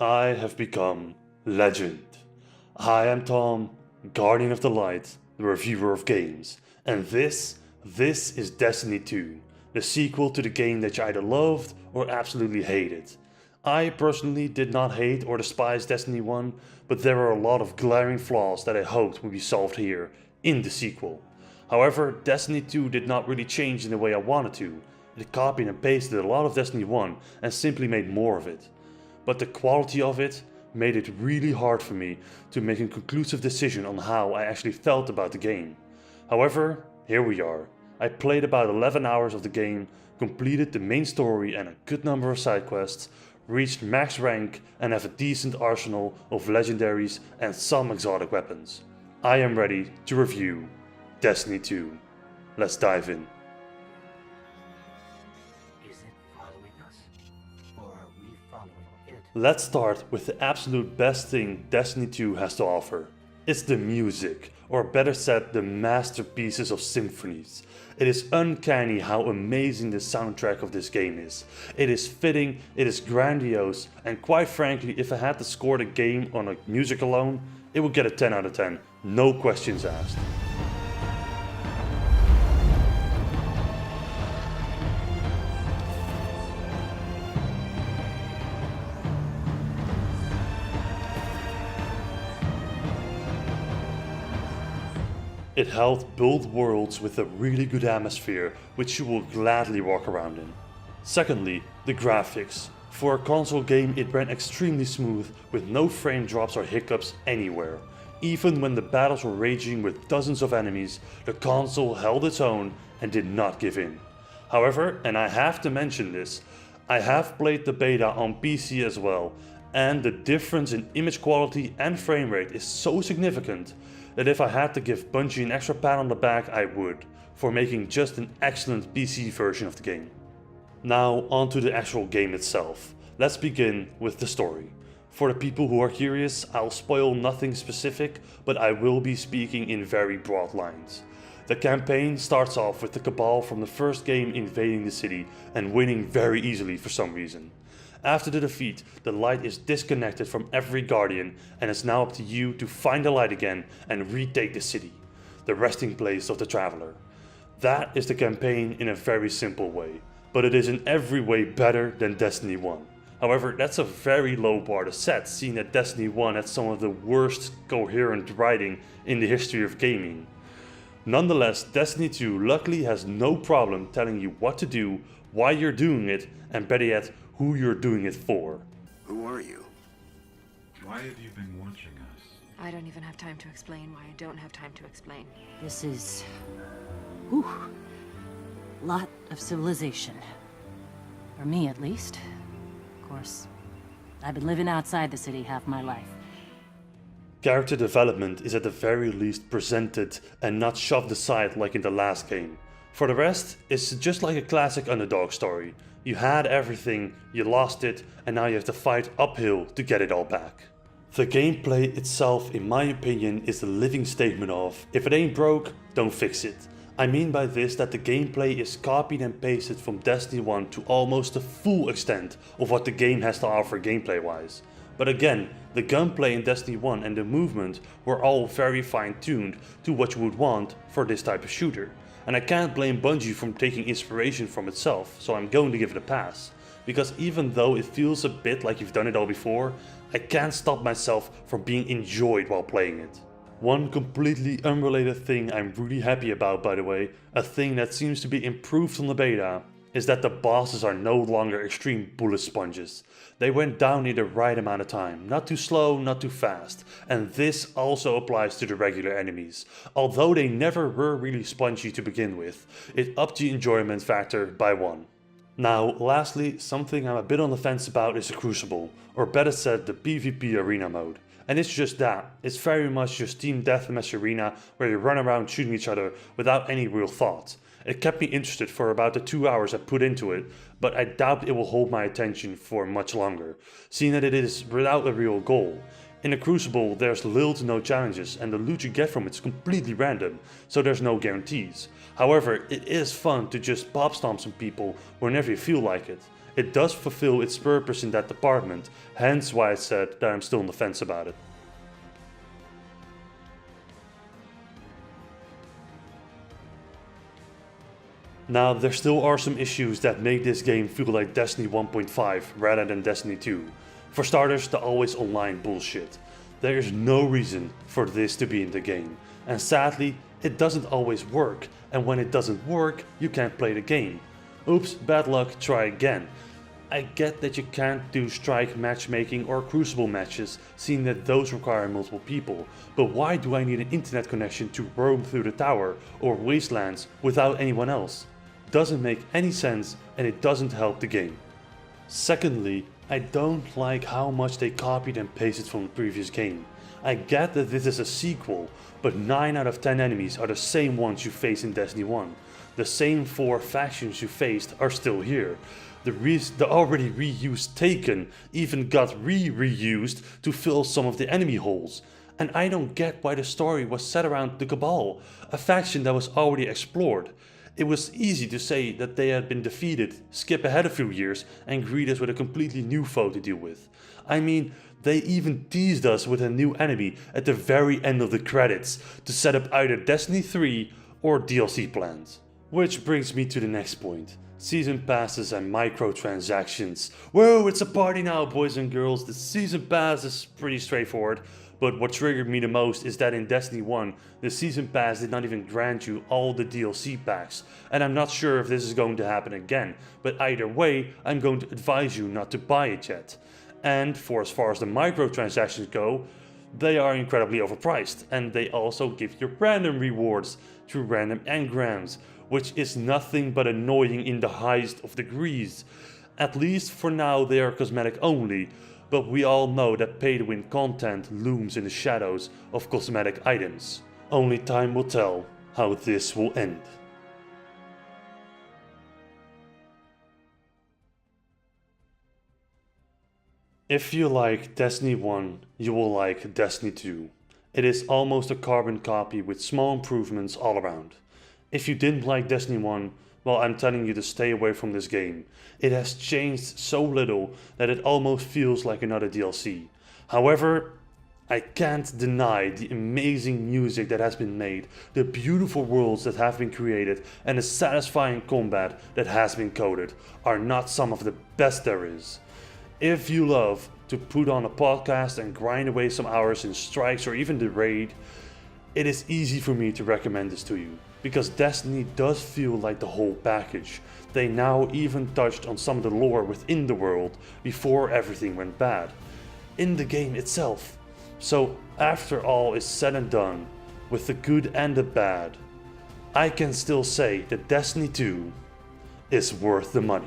I have become legend. I am Tom, Guardian of the Light, the reviewer of games, and this is Destiny 2, the sequel to the game that you either loved or absolutely hated. I personally did not hate or despise Destiny 1, but there are a lot of glaring flaws that I hoped would be solved here, in the sequel. However, Destiny 2 did not really change in the way I wanted to. It copied and pasted a lot of Destiny 1 and simply made more of it. But the quality of it made it really hard for me to make a conclusive decision on how I actually felt about the game. However, here we are. I played about 11 hours of the game, completed the main story and a good number of side quests, reached max rank and have a decent arsenal of legendaries and some exotic weapons. I am ready to review Destiny 2. Let's dive in. Is it following us? Or are we following it? Let's start with the absolute best thing Destiny 2 has to offer. It's the music, or better said, the masterpieces of symphonies. It is uncanny how amazing the soundtrack of this game is. It is fitting, it is grandiose, and quite frankly, if I had to score the game on a music alone, it would get a 10 out of 10, no questions asked. It held both worlds with a really good atmosphere, which you will gladly walk around in. Secondly, the graphics. For a console game it ran extremely smooth, with no frame drops or hiccups anywhere. Even when the battles were raging with dozens of enemies, the console held its own and did not give in. However, and I have to mention this, I have played the beta on PC as well, and the difference in image quality and frame rate is so significant that if I had to give Bungie an extra pat on the back, I would, for making just an excellent PC version of the game. Now onto the actual game itself. Let's begin with the story. For the people who are curious, I'll spoil nothing specific, but I will be speaking in very broad lines. The campaign starts off with the Cabal from the first game invading the city and winning very easily for some reason. After the defeat, the light is disconnected from every Guardian and it's now up to you to find the light again and retake the city, the resting place of the Traveler. That is the campaign in a very simple way, but it is in every way better than Destiny 1. However, that's a very low bar to set, seeing that Destiny 1 had some of the worst coherent writing in the history of gaming. Nonetheless, Destiny 2 luckily has no problem telling you what to do, why you're doing it, and better yet, who you're doing it for. Who are you? Why have you been watching us? I don't even have time to explain why I don't have time to explain. This is... whew, lot of civilization. For me, at least. Of course, I've been living outside the city half my life. Character development is at the very least presented and not shoved aside like in the last game. For the rest, it's just like a classic underdog story. You had everything, you lost it, and now you have to fight uphill to get it all back. The gameplay itself, in my opinion, is the living statement of, if it ain't broke, don't fix it. I mean by this that the gameplay is copied and pasted from Destiny 1 to almost the full extent of what the game has to offer gameplay wise. But again, the gunplay in Destiny 1 and the movement were all very fine tuned to what you would want for this type of shooter. And I can't blame Bungie for taking inspiration from itself, so I'm going to give it a pass. Because even though it feels a bit like you've done it all before, I can't stop myself from being enjoyed while playing it. One completely unrelated thing I'm really happy about, by the way, a thing that seems to be improved from the beta, is that the bosses are no longer extreme bullet sponges. They went down in the right amount of time, not too slow, not too fast, and this also applies to the regular enemies. Although they never were really spongy to begin with, it upped the enjoyment factor by 1. Now lastly, something I'm a bit on the fence about is the Crucible, or better said the PvP arena mode. And it's just that, it's very much just team deathmatch arena where you run around shooting each other without any real thought. It kept me interested for about the 2 hours I put into it, but I doubt it will hold my attention for much longer, seeing that it is without a real goal. In the Crucible there's little to no challenges and the loot you get from it is completely random, so there's no guarantees. However, it is fun to just pop stomp some people whenever you feel like it. It does fulfill its purpose in that department, hence why I said that I'm still on the fence about it. Now, there still are some issues that make this game feel like Destiny 1.5 rather than Destiny 2. For starters, the always online bullshit. There is no reason for this to be in the game, and sadly, it doesn't always work, and when it doesn't work, you can't play the game. Oops, bad luck, try again. I get that you can't do strike matchmaking or crucible matches, seeing that those require multiple people, but why do I need an internet connection to roam through the tower or wastelands without anyone else? Doesn't make any sense, and it doesn't help the game. Secondly, I don't like how much they copied and pasted from the previous game. I get that this is a sequel, but 9 out of 10 enemies are the same ones you faced in Destiny 1. The same 4 factions you faced are still here. The already reused Taken even got reused to fill some of the enemy holes. And I don't get why the story was set around the Cabal, a faction that was already explored. It was easy to say that they had been defeated, skip ahead a few years, and greet us with a completely new foe to deal with. I mean, they even teased us with a new enemy at the very end of the credits to set up either Destiny 3 or DLC plans. Which brings me to the next point. Season passes and microtransactions. Whoa, it's a party now, boys and girls. The season pass is pretty straightforward. But what triggered me the most is that in Destiny 1, the Season Pass did not even grant you all the DLC packs, and I'm not sure if this is going to happen again, but either way, I'm going to advise you not to buy it yet. And for as far as the microtransactions go, they are incredibly overpriced, and they also give you random rewards through random engrams, which is nothing but annoying in the highest of degrees. At least for now they are cosmetic only, but we all know that pay-to-win content looms in the shadows of cosmetic items. Only time will tell how this will end. If you like Destiny 1, you will like Destiny 2. It is almost a carbon copy with small improvements all around. If you didn't like Destiny 1, well, I'm telling you to stay away from this game. It has changed so little that it almost feels like another DLC. However, I can't deny the amazing music that has been made, the beautiful worlds that have been created, and the satisfying combat that has been coded are not some of the best there is. If you love to put on a podcast and grind away some hours in strikes or even the raid, it is easy for me to recommend this to you. Because Destiny does feel like the whole package. They now even touched on some of the lore within the world before everything went bad. In the game itself. So after all is said and done, with the good and the bad, I can still say that Destiny 2 is worth the money.